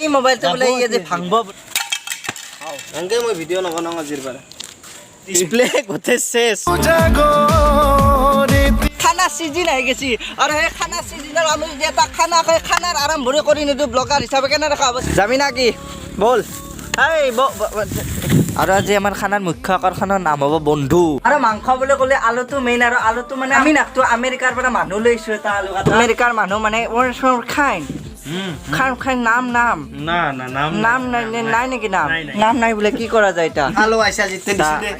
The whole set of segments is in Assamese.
এই মোবাইলটো বলে এই যে ভাঙব আঙ্কে মই ভিডিও নবনাও আজিৰ পৰা ডিসপ্লে গতে শেষ খানা সিজন আহি গেছি আৰু সেই খানা সিজনৰ আমি যে এটা খানা খাই খানাৰ আৰম্ভণি কৰি নিদো ব্লগাৰ হিচাপে কেনে দেখা হ'ব যাবি না কি বল এই আৰু আজি আমাৰ খানাৰ মুখ্য আকৰ্ষণৰ নাম হ'ব বন্ধু আৰু মাংস বুলি ক'লে আলুটো মেইন আৰু আলুটো মানে আমি নাকটো আমেৰিকাৰ পৰা মানুহ লৈছো এটা আলু আমেৰিকাৰ মানুহ মানে খাই নাম না নাই নেকি নাম নাই বোলে কি কৰা যায় এটা আলো আইছা জিতে দিছিলে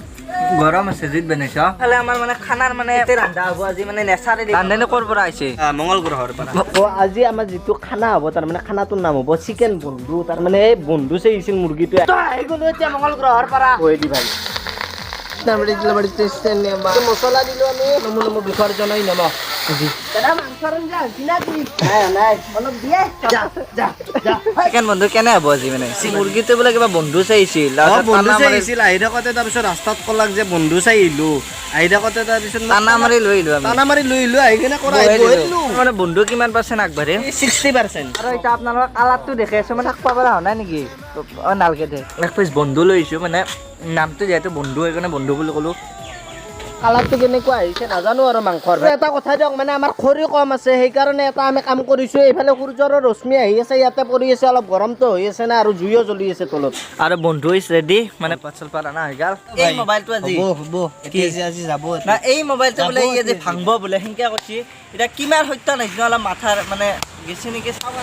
গৰম আছে জিত বনাইছ খালে আমাৰ মানে খানাৰ মানে ৰান্ধা হ'ব আজি মানে নেচাৰেলি ৰান্ধনি ক'ৰ পৰা আহিছে মঙ্গল গ্ৰহৰ পৰা আজি আমাৰ যিটো খানা হ'ব তাৰ মানে খানাটোৰ নাম হ'ব চিকেন বন্ধু তাৰ মানে এই বন্ধু চাইছিল মুৰ্গীটো আহি গ'লো এতিয়া মঙ্গল গ্ৰহৰ পৰা কৈ দি ভাই মছলা দিলো আমি নমু বিসৰ্জনই নম চিকেন বন্ধু কেনে হ'ব আজি মানে মুৰ্গীটো বোলে কিবা বন্ধু চাইছিল বন্ধু চাইছিল আহি থাকোঁতে তাৰপিছত ৰাস্তাত ক'লাক যে বন্ধু চাই আহিলো আহি থাকোঁতে তাৰপিছত টানা মাৰি লৈ আহিলো আমি টানা মাৰি লৈ আহিলো আহি কিনে কৰা মানে বন্ধু কিমান পাৰ্চেণ্ট আগবাঢ়ে 60% আৰু এতিয়া আপোনালোকৰ কালাৰটো দেখি আছো মানে থাকবা পৰা হোৱা নাই নেকি নালকে দে এক পিছ বন্ধু লৈ আহিছো মানে নামটো যিহেতু বন্ধু সেইকাৰণে বন্ধু বুলি ক'লো কালাৰটো কেনেকুৱা আহিছে নাজানো আৰু মাংসৰ এটা কথা দিয়ক মানে আমাৰ খৰি কম আছে সেইকাৰণে এটা আমি কাম কৰিছো এইফালে সূৰ্যৰ ৰশ্মি আহি আছে ইয়াতে পৰি আছে অলপ গৰমটো হৈ আছে না আৰু জুইও জ্বলি আছে তলত আৰু বন্ধু ইজ ৰেডি মানে পাছল পাৰা না হৈ গ'ল এই মোবাইলটো আজি হ'ব এতিয়া আজি যাব না এই মোবাইলটো বোলে এই যে ভাঙব বোলে সেনকে কৈছি এটা কিমান সত্য নাই অলপ মাথাৰ মানে গেছি নেকি চাবা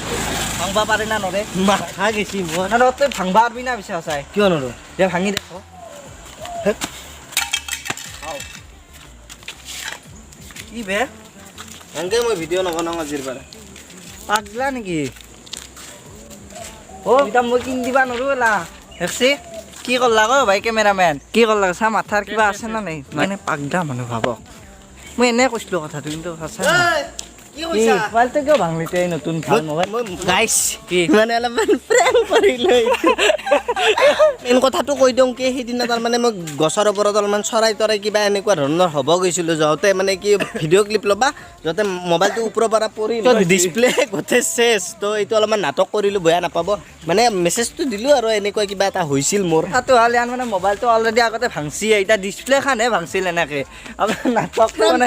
ভাঙবা পাৰে না নৰে মাথা গেছি মোৰ না তই ভাঙবা পাৰবি না পিছে সঁচাই কিয় নৰো যে ভাঙি দেখো কি বে আঙ্কে মই ভিডিও নবনাও আজিৰ পৰা পাগলা নেকি অ এটা মই কিন দিবা নৰো এলা দেখছি কি কৰলা গো ভাই কেমেৰামেন কি কৰলা চা মাথাৰ কিবা আছে না নাই মানে পাগলা মানুহ ভাবক মই এনে কৈছিলো কথাটো কিন্তু সঁচা কি কৈছা মোবাইলটো কিয় ভাঙলিতে নতুন ভাল মোবাইল গাইছ কি মানে অলপমান প্ৰেম কৰিলো মেইন কথাটো কৈ দিওঁ কি সেইদিনা তাৰমানে মই গছৰ ওপৰত অলপমান চৰাই তৰাই কিবা এনেকুৱা ধৰণৰ হ'ব গৈছিলোঁ যাওঁতে মানে কি ভিডিঅ' ক্লিপ ল'বা যাতে মোবাইলটো ওপৰৰ পৰা পৰি ডিছপ্লে গোটেই চেছ তো এইটো অলপমান নাটক কৰিলোঁ বেয়া নাপাব মানে মেছেজটো দিলোঁ আৰু এনেকুৱা কিবা এটা হৈছিল মোৰ তাতো হ'ল ইয়ান মানে মোবাইলটো অলৰেডি আগতে ভাংছি এতিয়া ডিছপ্লেখানহে ভাংছিল এনেকৈ আপোনাৰ নাটকটো মানে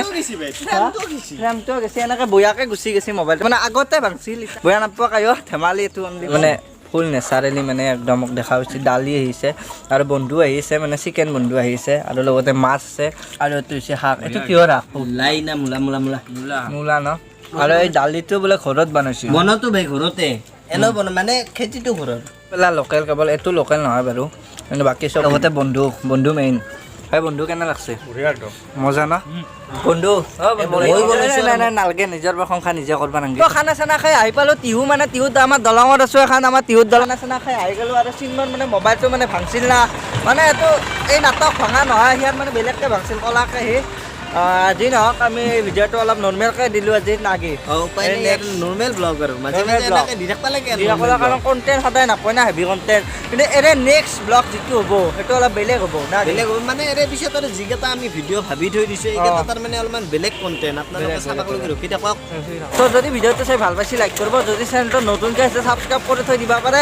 ফ্ৰেমটো গেছি এনেকৈ বয়াকে গুচি গৈছে মোবাইলটো মানে আগতে ভাংছিল বয়া নাপাব কায়ো ধেমালি এইটো মানে ফুল নেচাৰেলি মানে একদম দেখা হৈছে দালি আহিছে আৰু বন্ধু আহিছে মানে চিকেন বন্ধু আহিছে আৰু লগতে মাছ আছে আৰু এইটো হৈছে শাক এইটো কিহৰ শাক লাই না মূলা মূলা মূলা মূলা ন আৰু এই দালিটো বোলে ঘৰত বনাইছিল বনাওঁতো ভাই ঘৰতে এনেও বনাওঁ মানে খেতিটো ঘৰৰ পেলা লোকেল কেৱল এইটো লোকেল নহয় বাৰু কিন্তু বাকী চব লগতে বন্ধু মেইন হয় বন্ধু কেনে লাগছে মজা ন বন্ধু নাই নালাগে নিজৰ প্ৰশংসা নিজে কৰিব নালাগে খানা চানা খাই আহি পালোঁ টিহু মানে টিহুত আমাৰ দলঙত আছোঁ এখন আমাৰ টিহুত দলঙা চানা খাই আহি গ'লোঁ আৰু চিনমন মানে মোবাইলটো মানে ভাংছিল না মানে এইটো এই নাটক ভঙা নহয় সিয়াত মানে বেলেগকৈ ভাংছিল কলাকৈ আহি আজি নহওক আমি ভিডিঅ'টো অলপ নৰ্মেলকৈ দিলোঁ আজি নাগি নৰ্মেল ব্লগ আৰু মাজে মাজে এনেকৈ দি থাকিব লাগে কাৰণ কণ্টেণ্ট সদায় নাপায় না হেভি কণ্টেণ্ট কিন্তু এৰে নেক্সট ব্লগ যিটো হ'ব সেইটো অলপ বেলেগ হ'ব না বেলেগ হ'ব মানে এৰে পিছত আৰু যিকেইটা আমি ভিডিঅ' ভাবি থৈ দিছোঁ এইকেইটা তাৰমানে অলপমান বেলেগ কণ্টেণ্ট আপোনালোকে চাবাকলৈকে ৰখি থাকক ত' যদি ভিডিঅ'টো চাই ভাল পাইছে লাইক কৰিব যদি চেনেলটো নতুনকৈ আছে ছাবস্ক্ৰাইব কৰি থৈ দিব পাৰে